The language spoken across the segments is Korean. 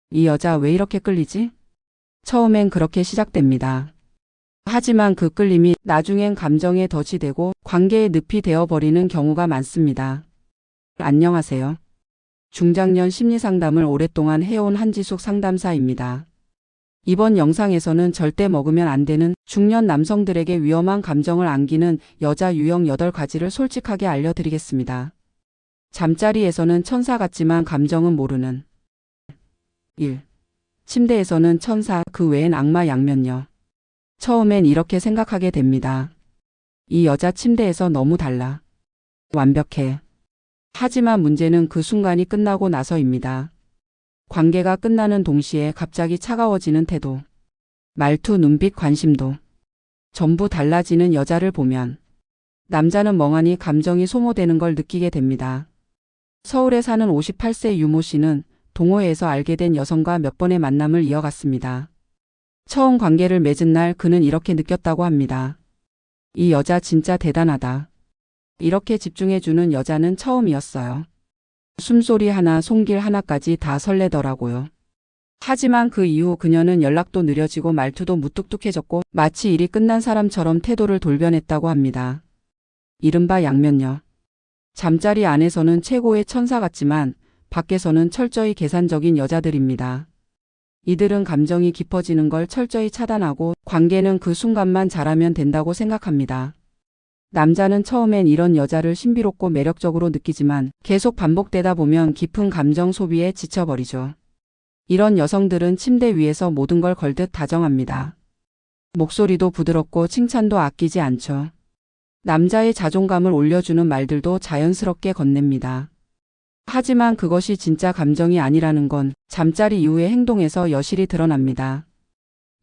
이 여자 왜 이렇게 끌리지? 처음엔 그렇게 시작됩니다. 하지만 그 끌림이 나중엔 감정에 덫이 되고 관계의 늪이 되어버리는 경우가 많습니다. 안녕하세요. 중장년 심리상담을 오랫동안 해온 한지숙 상담사입니다. 이번 영상에서는 절대 먹으면 안 되는 중년 남성들에게 위험한 감정을 안기는 여자 유형 8가지를 솔직하게 알려드리겠습니다. 잠자리에서는 천사 같지만 감정은 모르는 1. 침대에서는 천사, 그 외엔 악마 양면녀. 처음엔 이렇게 생각하게 됩니다. 이 여자 침대에서 너무 달라. 완벽해. 하지만 문제는 그 순간이 끝나고 나서입니다. 관계가 끝나는 동시에 갑자기 차가워지는 태도, 말투, 눈빛, 관심도 전부 달라지는 여자를 보면 남자는 멍하니 감정이 소모되는 걸 느끼게 됩니다. 서울에 사는 58세 유모 씨는 동호회에서 알게 된 여성과 몇 번의 만남을 이어갔습니다. 처음 관계를 맺은 날 그는 이렇게 느꼈다고 합니다. 이 여자 진짜 대단하다. 이렇게 집중해주는 여자는 처음이었어요. 숨소리 하나, 손길 하나까지 다 설레더라고요. 하지만 그 이후 그녀는 연락도 느려지고 말투도 무뚝뚝해졌고 마치 일이 끝난 사람처럼 태도를 돌변했다고 합니다. 이른바 양면녀. 잠자리 안에서는 최고의 천사 같지만 밖에서는 철저히 계산적인 여자들입니다. 이들은 감정이 깊어지는 걸 철저히 차단하고 관계는 그 순간만 잘하면 된다고 생각합니다. 남자는 처음엔 이런 여자를 신비롭고 매력적으로 느끼지만 계속 반복되다 보면 깊은 감정 소비에 지쳐버리죠. 이런 여성들은 침대 위에서 모든 걸 걸듯 다정합니다. 목소리도 부드럽고 칭찬도 아끼지 않죠. 남자의 자존감을 올려주는 말들도 자연스럽게 건넵니다. 하지만 그것이 진짜 감정이 아니라는 건 잠자리 이후의 행동에서 여실히 드러납니다.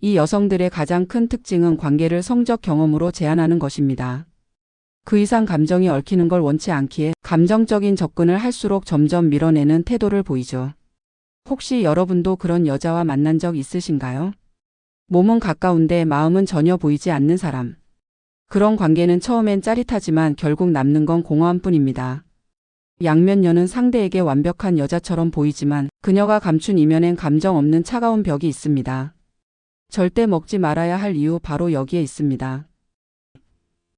이 여성들의 가장 큰 특징은 관계를 성적 경험으로 제한하는 것입니다. 그 이상 감정이 얽히는 걸 원치 않기에 감정적인 접근을 할수록 점점 밀어내는 태도를 보이죠. 혹시 여러분도 그런 여자와 만난 적 있으신가요? 몸은 가까운데 마음은 전혀 보이지 않는 사람. 그런 관계는 처음엔 짜릿하지만 결국 남는 건 공허함뿐입니다. 양면녀는 상대에게 완벽한 여자처럼 보이지만 그녀가 감춘 이면엔 감정 없는 차가운 벽이 있습니다. 절대 먹지 말아야 할 이유 바로 여기에 있습니다.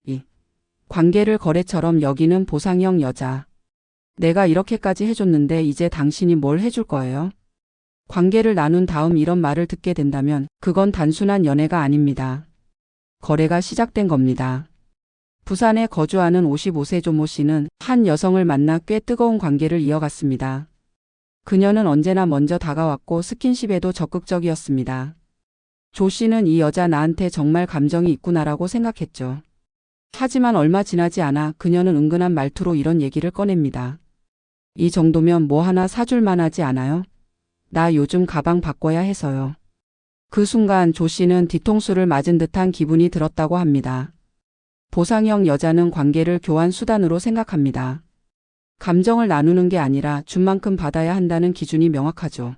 2. 관계를 거래처럼 여기는 보상형 여자. 내가 이렇게까지 해줬는데 이제 당신이 뭘 해줄 거예요? 관계를 나눈 다음 이런 말을 듣게 된다면 그건 단순한 연애가 아닙니다. 거래가 시작된 겁니다. 부산에 거주하는 55세 조모 씨는 한 여성을 만나 꽤 뜨거운 관계를 이어갔습니다. 그녀는 언제나 먼저 다가왔고 스킨십에도 적극적이었습니다. 조 씨는 이 여자 나한테 정말 감정이 있구나라고 생각했죠. 하지만 얼마 지나지 않아 그녀는 은근한 말투로 이런 얘기를 꺼냅니다. 이 정도면 뭐 하나 사줄 만하지 않아요? 나 요즘 가방 바꿔야 해서요. 그 순간 조 씨는 뒤통수를 맞은 듯한 기분이 들었다고 합니다. 보상형 여자는 관계를 교환 수단으로 생각합니다. 감정을 나누는 게 아니라 준 만큼 받아야 한다는 기준이 명확하죠.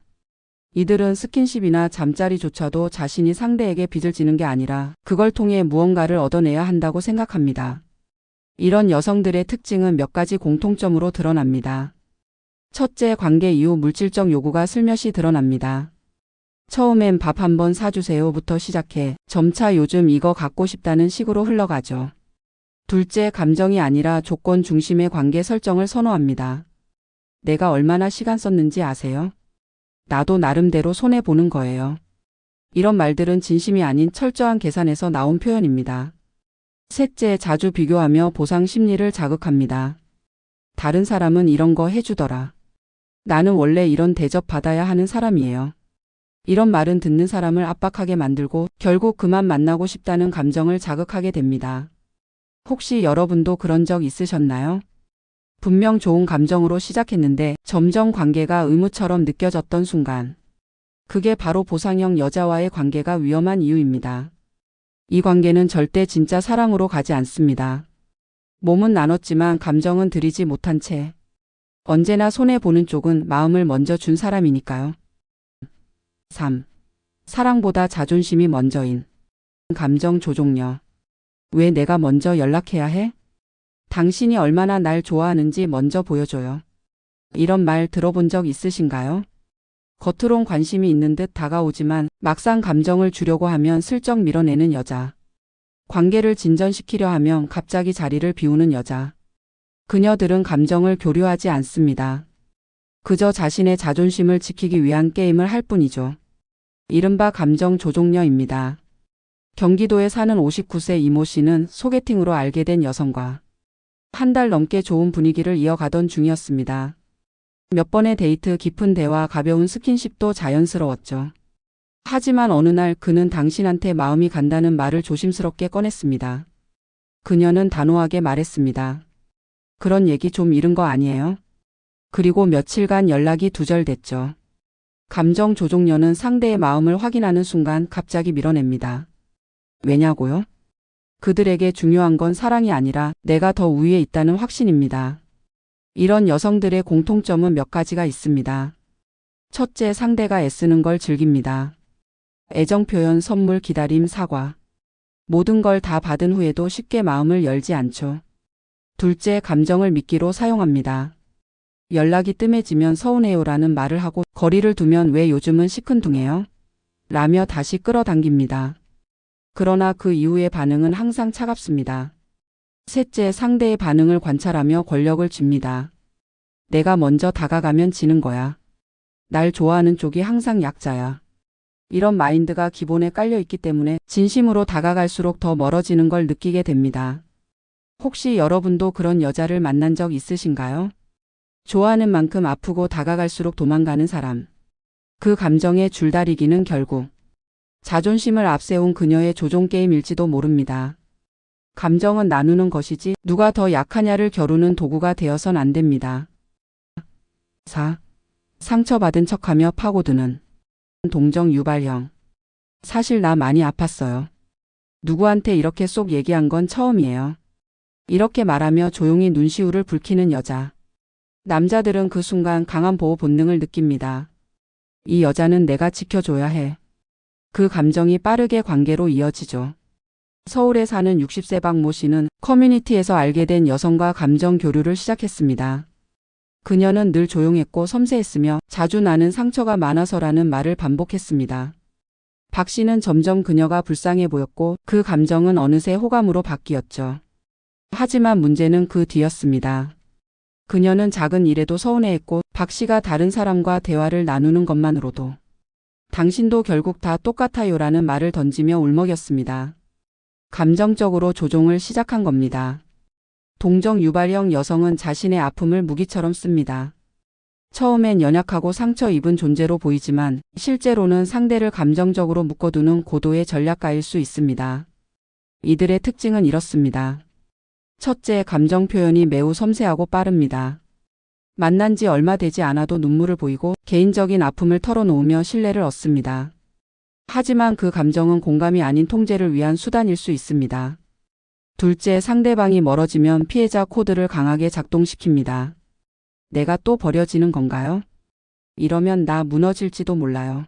이들은 스킨십이나 잠자리조차도 자신이 상대에게 빚을 지는 게 아니라 그걸 통해 무언가를 얻어내야 한다고 생각합니다. 이런 여성들의 특징은 몇 가지 공통점으로 드러납니다. 첫째, 관계 이후 물질적 요구가 슬며시 드러납니다. 처음엔 밥 한번 사주세요부터 시작해 점차 요즘 이거 갖고 싶다는 식으로 흘러가죠. 둘째, 감정이 아니라 조건 중심의 관계 설정을 선호합니다. 내가 얼마나 시간 썼는지 아세요? 나도 나름대로 손해보는 거예요. 이런 말들은 진심이 아닌 철저한 계산에서 나온 표현입니다. 셋째, 자주 비교하며 보상 심리를 자극합니다. 다른 사람은 이런 거 해주더라. 나는 원래 이런 대접 받아야 하는 사람이에요. 이런 말은 듣는 사람을 압박하게 만들고 결국 그만 만나고 싶다는 감정을 자극하게 됩니다. 혹시 여러분도 그런 적 있으셨나요? 분명 좋은 감정으로 시작했는데 점점 관계가 의무처럼 느껴졌던 순간. 그게 바로 보상형 여자와의 관계가 위험한 이유입니다. 이 관계는 절대 진짜 사랑으로 가지 않습니다. 몸은 나눴지만 감정은 들이지 못한 채. 언제나 손해보는 쪽은 마음을 먼저 준 사람이니까요. 3. 사랑보다 자존심이 먼저인 감정 조종녀. 왜 내가 먼저 연락해야 해? 당신이 얼마나 날 좋아하는지 먼저 보여줘요. 이런 말 들어본 적 있으신가요? 겉으론 관심이 있는 듯 다가오지만 막상 감정을 주려고 하면 슬쩍 밀어내는 여자. 관계를 진전시키려 하면 갑자기 자리를 비우는 여자. 그녀들은 감정을 교류하지 않습니다. 그저 자신의 자존심을 지키기 위한 게임을 할 뿐이죠. 이른바 감정 조종녀입니다. 경기도에 사는 59세 이모 씨는 소개팅으로 알게 된 여성과 한 달 넘게 좋은 분위기를 이어가던 중이었습니다. 몇 번의 데이트, 깊은 대화, 가벼운 스킨십도 자연스러웠죠. 하지만 어느 날 그는 당신한테 마음이 간다는 말을 조심스럽게 꺼냈습니다. 그녀는 단호하게 말했습니다. 그런 얘기 좀 이른 거 아니에요? 그리고 며칠간 연락이 두절됐죠. 감정 조종녀는 상대의 마음을 확인하는 순간 갑자기 밀어냅니다. 왜냐고요? 그들에게 중요한 건 사랑이 아니라 내가 더 우위에 있다는 확신입니다. 이런 여성들의 공통점은 몇 가지가 있습니다. 첫째, 상대가 애쓰는 걸 즐깁니다. 애정 표현, 선물, 기다림, 사과. 모든 걸 다 받은 후에도 쉽게 마음을 열지 않죠. 둘째, 감정을 미끼로 사용합니다. 연락이 뜸해지면 서운해요라는 말을 하고 거리를 두면 왜 요즘은 시큰둥해요? 라며 다시 끌어당깁니다. 그러나 그 이후의 반응은 항상 차갑습니다. 셋째, 상대의 반응을 관찰하며 권력을 쥡니다. 내가 먼저 다가가면 지는 거야. 날 좋아하는 쪽이 항상 약자야. 이런 마인드가 기본에 깔려 있기 때문에 진심으로 다가갈수록 더 멀어지는 걸 느끼게 됩니다. 혹시 여러분도 그런 여자를 만난 적 있으신가요? 좋아하는 만큼 아프고 다가갈수록 도망가는 사람. 그 감정의 줄다리기는 결국 자존심을 앞세운 그녀의 조종게임일지도 모릅니다. 감정은 나누는 것이지 누가 더 약하냐를 겨루는 도구가 되어선 안 됩니다. 4. 상처받은 척하며 파고드는 동정 유발형. 사실 나 많이 아팠어요. 누구한테 이렇게 쏙 얘기한 건 처음이에요. 이렇게 말하며 조용히 눈시울을 붉히는 여자. 남자들은 그 순간 강한 보호 본능을 느낍니다. 이 여자는 내가 지켜줘야 해. 그 감정이 빠르게 관계로 이어지죠. 서울에 사는 60세 박모 씨는 커뮤니티에서 알게 된 여성과 감정 교류를 시작했습니다. 그녀는 늘 조용했고 섬세했으며 자주 나는 상처가 많아서라는 말을 반복했습니다. 박 씨는 점점 그녀가 불쌍해 보였고 그 감정은 어느새 호감으로 바뀌었죠. 하지만 문제는 그 뒤였습니다. 그녀는 작은 일에도 서운해했고 박 씨가 다른 사람과 대화를 나누는 것만으로도 당신도 결국 다 똑같아요라는 말을 던지며 울먹였습니다. 감정적으로 조종을 시작한 겁니다. 동정 유발형 여성은 자신의 아픔을 무기처럼 씁니다. 처음엔 연약하고 상처 입은 존재로 보이지만 실제로는 상대를 감정적으로 묶어두는 고도의 전략가일 수 있습니다. 이들의 특징은 이렇습니다. 첫째, 감정 표현이 매우 섬세하고 빠릅니다. 만난 지 얼마 되지 않아도 눈물을 보이고 개인적인 아픔을 털어놓으며 신뢰를 얻습니다. 하지만 그 감정은 공감이 아닌 통제를 위한 수단일 수 있습니다. 둘째, 상대방이 멀어지면 피해자 코드를 강하게 작동시킵니다. 내가 또 버려지는 건가요? 이러면 나 무너질지도 몰라요.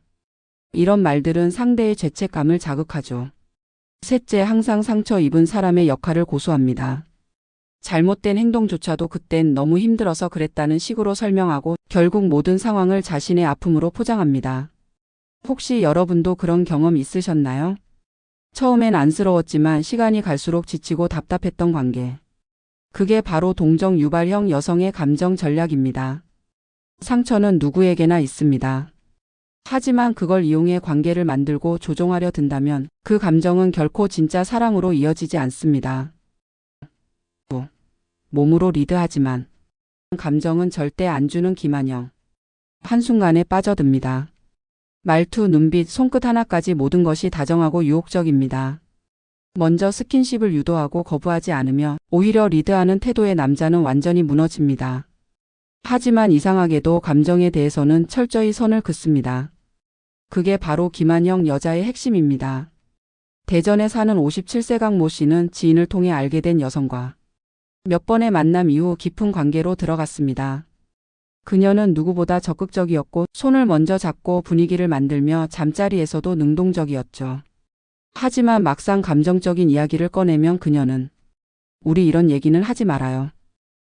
이런 말들은 상대의 죄책감을 자극하죠. 셋째, 항상 상처 입은 사람의 역할을 고수합니다. 잘못된 행동조차도 그땐 너무 힘들어서 그랬다는 식으로 설명하고 결국 모든 상황을 자신의 아픔으로 포장합니다. 혹시 여러분도 그런 경험 있으셨나요? 처음엔 안쓰러웠지만 시간이 갈수록 지치고 답답했던 관계. 그게 바로 동정 유발형 여성의 감정 전략입니다. 상처는 누구에게나 있습니다. 하지만 그걸 이용해 관계를 만들고 조종하려 든다면 그 감정은 결코 진짜 사랑으로 이어지지 않습니다. 몸으로 리드하지만 감정은 절대 안 주는 기만형. 한순간에 빠져듭니다. 말투, 눈빛, 손끝 하나까지 모든 것이 다정하고 유혹적입니다. 먼저 스킨십을 유도하고 거부하지 않으며 오히려 리드하는 태도의 남자는 완전히 무너집니다. 하지만 이상하게도 감정에 대해서는 철저히 선을 긋습니다. 그게 바로 기만형 여자의 핵심입니다. 대전에 사는 57세 강모 씨는 지인을 통해 알게 된 여성과 몇 번의 만남 이후 깊은 관계로 들어갔습니다. 그녀는 누구보다 적극적이었고 손을 먼저 잡고 분위기를 만들며 잠자리에서도 능동적이었죠. 하지만 막상 감정적인 이야기를 꺼내면 그녀는 우리 이런 얘기는 하지 말아요.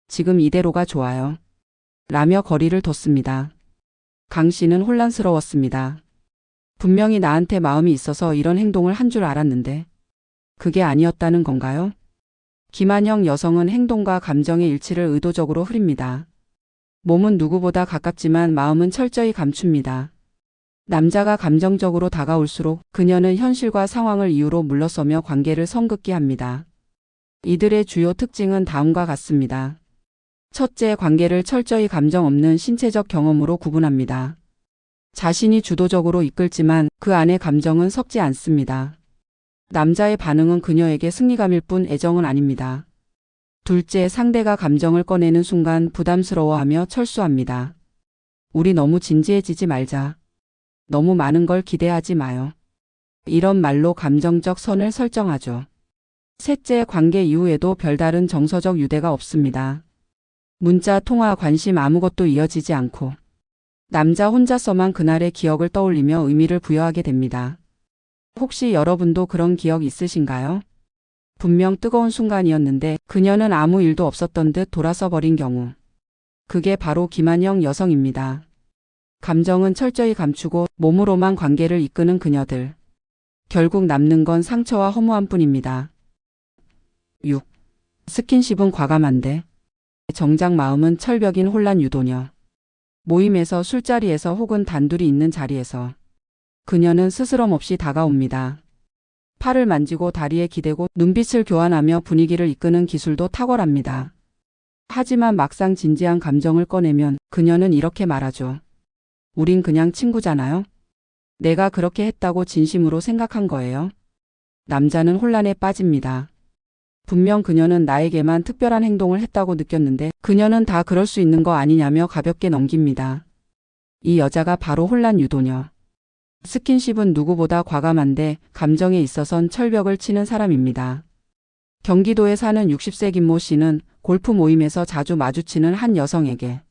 지금 이대로가 좋아요. 라며 거리를 뒀습니다. 강 씨는 혼란스러웠습니다. 분명히 나한테 마음이 있어서 이런 행동을 한 줄 알았는데 그게 아니었다는 건가요? 김한영 여성은 행동과 감정의 일치를 의도적으로 흐립니다. 몸은 누구보다 가깝지만 마음은 철저히 감춥니다. 남자가 감정적으로 다가올수록 그녀는 현실과 상황을 이유로 물러서며 관계를 성급게 합니다. 이들의 주요 특징은 다음과 같습니다. 첫째, 관계를 철저히 감정 없는 신체적 경험으로 구분합니다. 자신이 주도적으로 이끌지만 그 안에 감정은 섞지 않습니다. 남자의 반응은 그녀에게 승리감일 뿐 애정은 아닙니다. 둘째, 상대가 감정을 꺼내는 순간 부담스러워하며 철수합니다. 우리 너무 진지해지지 말자. 너무 많은 걸 기대하지 마요. 이런 말로 감정적 선을 설정하죠. 셋째, 관계 이후에도 별다른 정서적 유대가 없습니다. 문자, 통화, 관심 아무것도 이어지지 않고 남자 혼자서만 그날의 기억을 떠올리며 의미를 부여하게 됩니다. 혹시 여러분도 그런 기억 있으신가요? 분명 뜨거운 순간이었는데 그녀는 아무 일도 없었던 듯 돌아서 버린 경우. 그게 바로 김한영 여성입니다. 감정은 철저히 감추고 몸으로만 관계를 이끄는 그녀들. 결국 남는 건 상처와 허무함 뿐입니다. 6. 스킨십은 과감한데 정작 마음은 철벽인 혼란 유도녀. 모임에서, 술자리에서 혹은 단둘이 있는 자리에서 그녀는 스스럼 없이 다가옵니다. 팔을 만지고 다리에 기대고 눈빛을 교환하며 분위기를 이끄는 기술도 탁월합니다. 하지만 막상 진지한 감정을 꺼내면 그녀는 이렇게 말하죠. 우린 그냥 친구잖아요. 내가 그렇게 했다고 진심으로 생각한 거예요. 남자는 혼란에 빠집니다. 분명 그녀는 나에게만 특별한 행동을 했다고 느꼈는데 그녀는 다 그럴 수 있는 거 아니냐며 가볍게 넘깁니다. 이 여자가 바로 혼란 유도녀. 스킨십은 누구보다 과감한데 감정에 있어선 철벽을 치는 사람입니다. 경기도에 사는 60세 김모 씨는 골프 모임에서 자주 마주치는 한 여성에게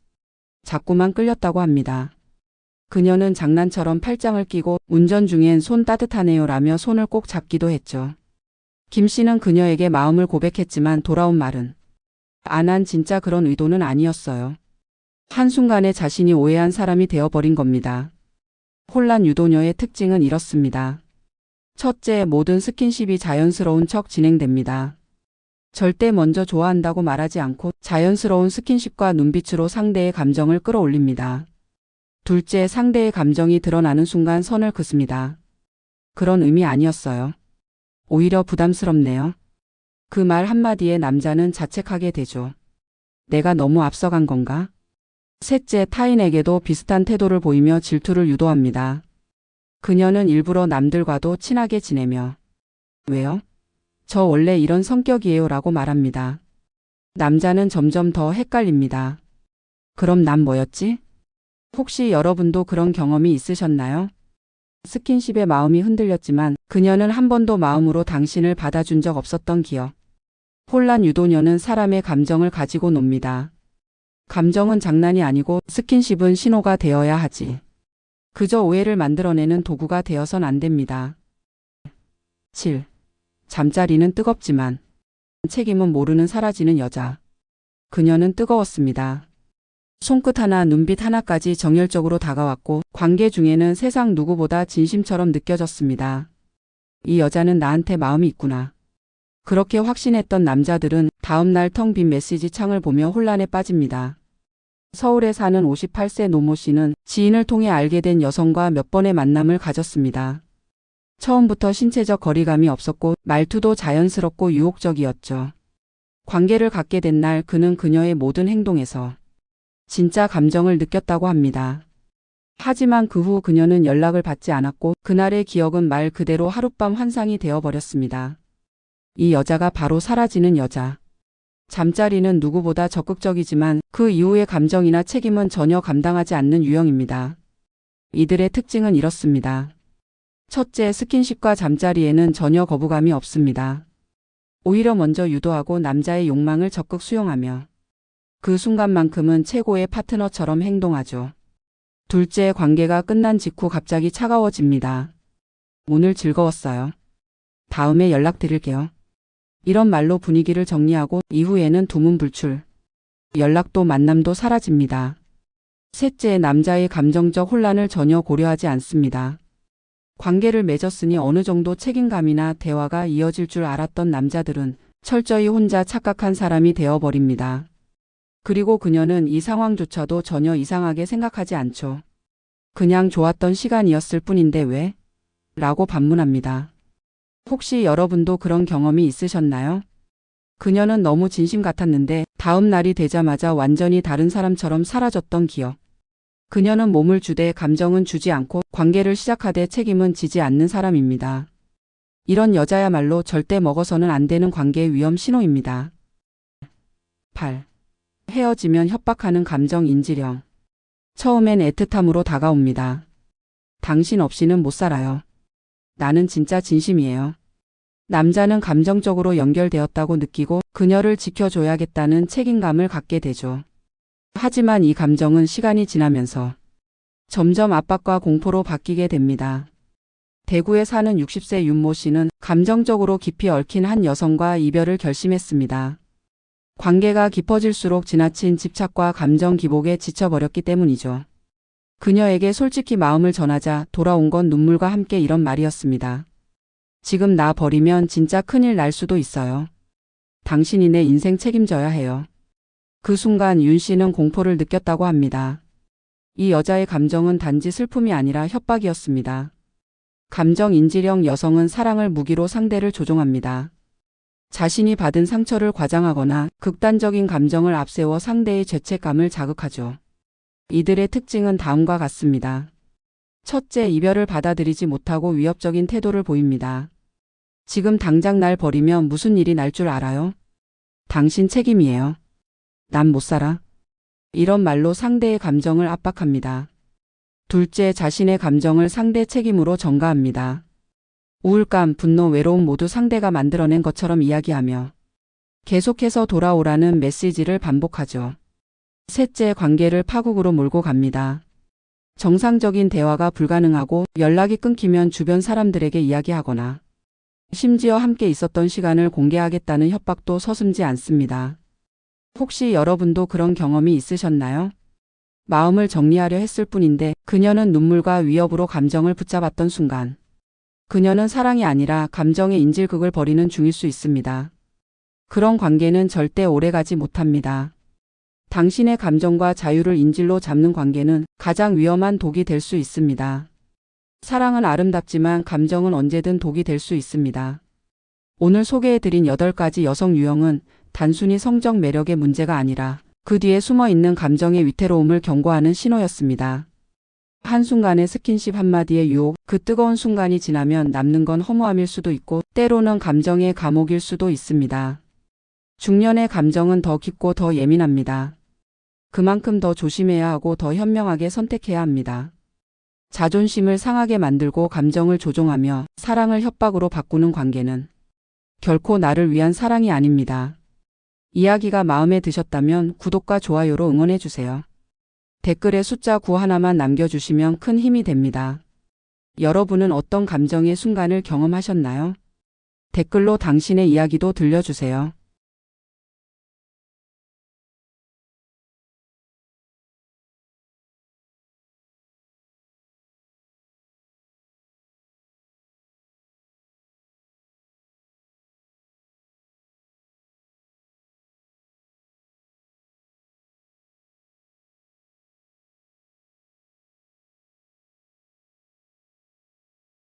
자꾸만 끌렸다고 합니다. 그녀는 장난처럼 팔짱을 끼고 운전 중엔 손 따뜻하네요 라며 손을 꼭 잡기도 했죠. 김 씨는 그녀에게 마음을 고백했지만 돌아온 말은 난 진짜 그런 의도는 아니었어요. 한순간에 자신이 오해한 사람이 되어버린 겁니다. 혼란 유도녀의 특징은 이렇습니다. 첫째, 모든 스킨십이 자연스러운 척 진행됩니다. 절대 먼저 좋아한다고 말하지 않고 자연스러운 스킨십과 눈빛으로 상대의 감정을 끌어올립니다. 둘째, 상대의 감정이 드러나는 순간 선을 긋습니다. 그런 의미 아니었어요. 오히려 부담스럽네요. 그 말 한마디에 남자는 자책하게 되죠. 내가 너무 앞서간 건가? 셋째, 타인에게도 비슷한 태도를 보이며 질투를 유도합니다. 그녀는 일부러 남들과도 친하게 지내며 왜요? 저 원래 이런 성격이에요 라고 말합니다. 남자는 점점 더 헷갈립니다. 그럼 난 뭐였지? 혹시 여러분도 그런 경험이 있으셨나요? 스킨십에 마음이 흔들렸지만 그녀는 한 번도 마음으로 당신을 받아준 적 없었던 기억. 혼란 유도녀는 사람의 감정을 가지고 놉니다. 감정은 장난이 아니고 스킨십은 신호가 되어야 하지. 그저 오해를 만들어내는 도구가 되어선 안 됩니다. 7. 잠자리는 뜨겁지만 책임은 모르는 사라지는 여자. 그녀는 뜨거웠습니다. 손끝 하나, 눈빛 하나까지 정열적으로 다가왔고 관계 중에는 세상 누구보다 진심처럼 느껴졌습니다. 이 여자는 나한테 마음이 있구나. 그렇게 확신했던 남자들은 다음 날 텅 빈 메시지 창을 보며 혼란에 빠집니다. 서울에 사는 58세 노모 씨는 지인을 통해 알게 된 여성과 몇 번의 만남을 가졌습니다. 처음부터 신체적 거리감이 없었고 말투도 자연스럽고 유혹적이었죠. 관계를 갖게 된 날 그는 그녀의 모든 행동에서 진짜 감정을 느꼈다고 합니다. 하지만 그 후 그녀는 연락을 받지 않았고 그날의 기억은 말 그대로 하룻밤 환상이 되어버렸습니다. 이 여자가 바로 사라지는 여자. 잠자리는 누구보다 적극적이지만 그 이후의 감정이나 책임은 전혀 감당하지 않는 유형입니다. 이들의 특징은 이렇습니다. 첫째, 스킨십과 잠자리에는 전혀 거부감이 없습니다. 오히려 먼저 유도하고 남자의 욕망을 적극 수용하며 그 순간만큼은 최고의 파트너처럼 행동하죠. 둘째, 관계가 끝난 직후 갑자기 차가워집니다. 오늘 즐거웠어요. 다음에 연락드릴게요. 이런 말로 분위기를 정리하고 이후에는 두문불출. 연락도 만남도 사라집니다. 셋째, 남자의 감정적 혼란을 전혀 고려하지 않습니다. 관계를 맺었으니 어느 정도 책임감이나 대화가 이어질 줄 알았던 남자들은 철저히 혼자 착각한 사람이 되어버립니다. 그리고 그녀는 이 상황조차도 전혀 이상하게 생각하지 않죠. 그냥 좋았던 시간이었을 뿐인데 왜? 라고 반문합니다. 혹시 여러분도 그런 경험이 있으셨나요? 그녀는 너무 진심 같았는데 다음 날이 되자마자 완전히 다른 사람처럼 사라졌던 기억. 그녀는 몸을 주되 감정은 주지 않고 관계를 시작하되 책임은 지지 않는 사람입니다. 이런 여자야말로 절대 먹어서는 안 되는 관계의 위험 신호입니다. 8. 헤어지면 협박하는 감정 인지령. 처음엔 애틋함으로 다가옵니다. 당신 없이는 못 살아요. 나는 진짜 진심이에요. 남자는 감정적으로 연결되었다고 느끼고 그녀를 지켜줘야겠다는 책임감을 갖게 되죠. 하지만 이 감정은 시간이 지나면서 점점 압박과 공포로 바뀌게 됩니다. 대구에 사는 60세 윤모 씨는 감정적으로 깊이 얽힌 한 여성과 이별을 결심했습니다. 관계가 깊어질수록 지나친 집착과 감정 기복에 지쳐버렸기 때문이죠. 그녀에게 솔직히 마음을 전하자 돌아온 건 눈물과 함께 이런 말이었습니다. 지금 나 버리면 진짜 큰일 날 수도 있어요. 당신이 내 인생 책임져야 해요. 그 순간 윤 씨는 공포를 느꼈다고 합니다. 이 여자의 감정은 단지 슬픔이 아니라 협박이었습니다. 감정 인지령 여성은 사랑을 무기로 상대를 조종합니다. 자신이 받은 상처를 과장하거나 극단적인 감정을 앞세워 상대의 죄책감을 자극하죠. 이들의 특징은 다음과 같습니다. 첫째, 이별을 받아들이지 못하고 위협적인 태도를 보입니다. 지금 당장 날 버리면 무슨 일이 날 줄 알아요? 당신 책임이에요. 난 못 살아. 이런 말로 상대의 감정을 압박합니다. 둘째, 자신의 감정을 상대 책임으로 전가합니다. 우울감, 분노, 외로움 모두 상대가 만들어낸 것처럼 이야기하며 계속해서 돌아오라는 메시지를 반복하죠. 셋째, 관계를 파국으로 몰고 갑니다. 정상적인 대화가 불가능하고 연락이 끊기면 주변 사람들에게 이야기하거나 심지어 함께 있었던 시간을 공개하겠다는 협박도 서슴지 않습니다. 혹시 여러분도 그런 경험이 있으셨나요? 마음을 정리하려 했을 뿐인데 그녀는 눈물과 위협으로 감정을 붙잡았던 순간 그녀는 사랑이 아니라 감정의 인질극을 벌이는 중일 수 있습니다. 그런 관계는 절대 오래가지 못합니다. 당신의 감정과 자유를 인질로 잡는 관계는 가장 위험한 독이 될 수 있습니다. 사랑은 아름답지만 감정은 언제든 독이 될 수 있습니다. 오늘 소개해드린 8가지 여성 유형은 단순히 성적 매력의 문제가 아니라 그 뒤에 숨어있는 감정의 위태로움을 경고하는 신호였습니다. 한순간의 스킨십 한마디의 유혹, 그 뜨거운 순간이 지나면 남는 건 허무함일 수도 있고 때로는 감정의 감옥일 수도 있습니다. 중년의 감정은 더 깊고 더 예민합니다. 그만큼 더 조심해야 하고 더 현명하게 선택해야 합니다. 자존심을 상하게 만들고 감정을 조종하며 사랑을 협박으로 바꾸는 관계는 결코 나를 위한 사랑이 아닙니다. 이야기가 마음에 드셨다면 구독과 좋아요로 응원해주세요. 댓글에 숫자 9 하나만 남겨주시면 큰 힘이 됩니다. 여러분은 어떤 감정의 순간을 경험하셨나요? 댓글로 당신의 이야기도 들려주세요.